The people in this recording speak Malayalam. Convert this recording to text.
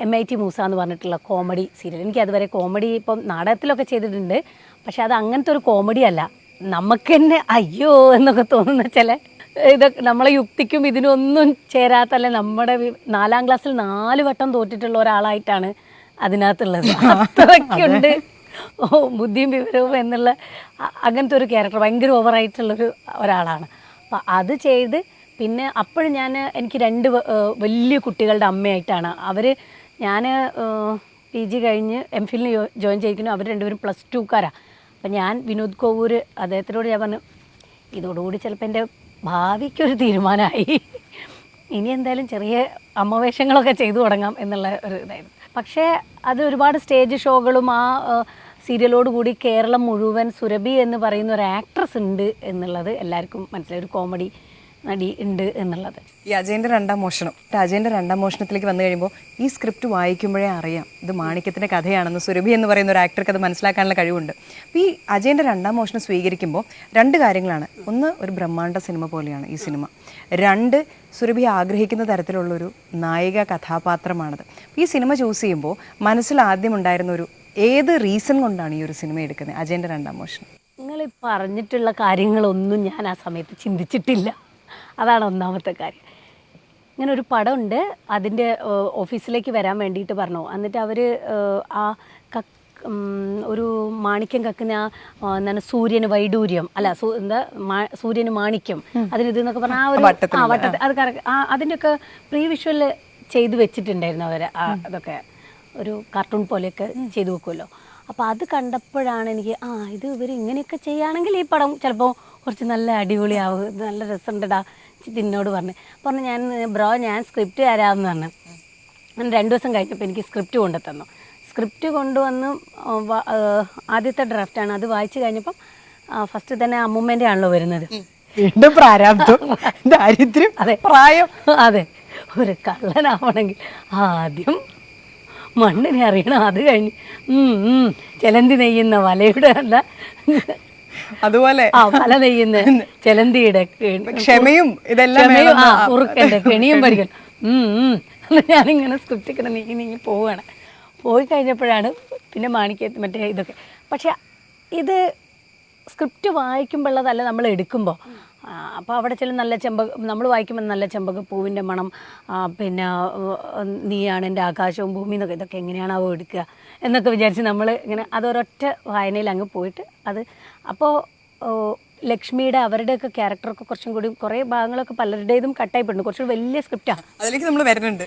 MIT മൂസ എന്ന് പറഞ്ഞിട്ടുള്ള കോമഡി സീരിയൽ. എനിക്ക് അതുവരെ കോമഡി ഇപ്പം നാടകത്തിലൊക്കെ ചെയ്തിട്ടുണ്ട്, പക്ഷെ അത് അങ്ങനത്തെ ഒരു കോമഡി അല്ല. നമുക്ക് തന്നെ അയ്യോ എന്നൊക്കെ തോന്നുന്ന ചില ഇതൊക്കെ നമ്മളെ യുക്തിക്കും ഇതിനൊന്നും ചേരാത്തല്ല. നമ്മുടെ 4ാം ക്ലാസ്സിൽ 4 വട്ടം തോറ്റിട്ടുള്ള ഒരാളായിട്ടാണ് അതിനകത്തുള്ളത്. അത്രയ്ക്കുണ്ട് ബുദ്ധിയും വിവരവും എന്നുള്ള അങ്ങനത്തെ ഒരു ക്യാരക്ടർ, ഭയങ്കര ഓവറായിട്ടുള്ളൊരു ഒരാളാണ്. അപ്പം അത് ചെയ്ത് പിന്നെ അപ്പോഴും എനിക്ക് 2 വലിയ കുട്ടികളുടെ അമ്മയായിട്ടാണ് ഞാൻ PG കഴിഞ്ഞ് MPhil ജോയിൻ ചെയ്യിക്കുന്നു. അവർ 2 പേരും +2-കാരാണ്. അപ്പം ഞാൻ വിനോദ് കോവൂർ അദ്ദേഹത്തിനോട് ഞാൻ പറഞ്ഞു, ഇതോടുകൂടി ചിലപ്പോൾ എൻ്റെ ഭാവിക്കൊരു തീരുമാനമായി, ഇനി എന്തായാലും ചെറിയ അമ്മവേഷങ്ങളൊക്കെ ചെയ്തു തുടങ്ങാം എന്നുള്ള ഒരു ഇതായിരുന്നു. പക്ഷേ അത് ഒരുപാട് സ്റ്റേജ് ഷോകളും ആ സീരിയലോടുകൂടി കേരളം മുഴുവൻ സുരഭി എന്ന് പറയുന്ന ഒരു ആക്ട്രസ് ഉണ്ട് എന്നുള്ളത് എല്ലാവർക്കും മനസ്സിലായി, ഒരു കോമഡി നടി ഉണ്ട് എന്നുള്ളത്. ഈ അജയൻ്റെ 2ാം മോഷണം, അജയൻ്റെ 2ാം മോഷണത്തിലേക്ക് വന്നു കഴിയുമ്പോൾ ഈ സ്ക്രിപ്റ്റ് വായിക്കുമ്പോഴേ അറിയാം ഇത് മാണിക്യത്തിൻ്റെ കഥയാണെന്ന്. സുരഭി എന്ന് പറയുന്ന ഒരു ആക്ടർക്ക് അത് മനസ്സിലാക്കാനുള്ള കഴിവുണ്ട്. അപ്പോൾ ഈ അജയൻ്റെ 2ാം മോഷണം സ്വീകരിക്കുമ്പോൾ 2 കാര്യങ്ങളാണ്. ഒന്ന്, ഒരു ബ്രഹ്മാണ്ഡ സിനിമ പോലെയാണ് ഈ സിനിമ. 2, സുരഭി ആഗ്രഹിക്കുന്ന തരത്തിലുള്ളൊരു നായിക കഥാപാത്രമാണത്. ഈ സിനിമ ചൂസ് ചെയ്യുമ്പോൾ മനസ്സിൽ ആദ്യം ഉണ്ടായിരുന്ന ഒരു ഏത് റീസൺ കൊണ്ടാണ് ഈ ഒരു സിനിമ എടുക്കുന്നത്, അജയൻ്റെ 2ാം മോഷണം? നിങ്ങൾ പറഞ്ഞിട്ടുള്ള കാര്യങ്ങളൊന്നും ഞാൻ ആ സമയത്ത് ചിന്തിച്ചിട്ടില്ല. അതാണ് ഒന്നാമത്തെ കാര്യം. ഇങ്ങനെ ഒരു പടമുണ്ട്, അതിൻ്റെ ഓഫീസിലേക്ക് വരാൻ വേണ്ടിയിട്ട് പറഞ്ഞു. എന്നിട്ട് അവർ ആ ഒരു മാണിക്യം കക്കുന്ന എന്താണ് സൂര്യന് വൈഡൂര്യം അല്ല സൂര്യന് മാണിക്യം അതിനിതെന്നൊക്കെ പറഞ്ഞാൽ ആ ഒരു വട്ടത്തിൽ അത് കറക്റ്റ് അതിൻ്റെയൊക്കെ പ്രീ വിഷ്വൽ ചെയ്ത് വെച്ചിട്ടുണ്ടായിരുന്നു അവർ. അതൊക്കെ ഒരു കാർട്ടൂൺ പോലെയൊക്കെ ചെയ്തു വെക്കുമല്ലോ. അപ്പോൾ അത് കണ്ടപ്പോഴാണ് എനിക്ക് ഇത് ഇവർ ഇങ്ങനെയൊക്കെ ചെയ്യുകയാണെങ്കിൽ ഈ പടം ചിലപ്പോൾ കുറച്ച് നല്ല അടിപൊളിയാവും, നല്ല രസമുണ്ടടാ എന്നോട് പറഞ്ഞു ഞാൻ ഞാൻ സ്ക്രിപ്റ്റ് തരാമെന്ന് പറഞ്ഞു. അങ്ങനെ 2 ദിവസം കഴിഞ്ഞപ്പോൾ എനിക്ക് സ്ക്രിപ്റ്റ് കൊണ്ടുതന്നു. സ്ക്രിപ്റ്റ് കൊണ്ടുവന്ന് ആദ്യത്തെ ഡ്രാഫ്റ്റാണ് അത് വായിച്ചു കഴിഞ്ഞപ്പം ഫസ്റ്റ് തന്നെ അമ്മൂമ്മേൻ്റെ ആണല്ലോ വരുന്നത്. വീണ്ടും പ്രാരാബ്ദം, ദാരിദ്ര്യം, അതെ പ്രായം. അതെ, ഒരു കള്ളനാവണമെങ്കിൽ ആദ്യം മണ്ണിനെ അറിയണം, അത് കഴിഞ്ഞ് ചെലന്തി നെയ്യുന്ന വലയുടെ അല്ല അതുപോലെ വല നെയ്യുന്ന ചെലന്തിയുടെ ക്ഷമയും ഇതെല്ലാം കുറുക്കൻ്റെ കെണിയും പഠിക്കണം. ഞാനിങ്ങനെ സ്ക്രിപ്റ്റ് ഇങ്ങനെ നീങ്ങി പോവുകയാണ്. പോയി കഴിഞ്ഞപ്പോഴാണ് പിന്നെ മറ്റേ ഇതൊക്കെ. പക്ഷെ ഇത് സ്ക്രിപ്റ്റ് വായിക്കുമ്പോഴുള്ളതല്ല നമ്മൾ എടുക്കുമ്പോൾ. അപ്പോൾ അവിടെ ചില നല്ല നമ്മൾ വായിക്കുമ്പോൾ നല്ല ചെമ്പകപ്പൂവിൻ്റെ മണം, പിന്നെ നീയാണ് എൻ്റെ ആകാശവും ഭൂമി എന്നൊക്കെ, ഇതൊക്കെ എങ്ങനെയാണാവോ എടുക്കുക എന്നൊക്കെ വിചാരിച്ച് നമ്മൾ ഇങ്ങനെ അതൊരൊറ്റ വായനയിൽ അങ്ങ് പോയിട്ട് അപ്പോൾ ലക്ഷ്മിയുടെ അവരുടെയൊക്കെ ക്യാരക്ടറൊക്കെ കുറച്ചും കൂടി കുറേ ഭാഗങ്ങളൊക്കെ പലരുടേതും കട്ടായിപ്പോയിട്ടുണ്ട്. കുറച്ചുകൂടി വലിയ സ്ക്രിപ്റ്റാണ്, അതിലേക്ക് നമ്മൾ വരുന്നുണ്ട്.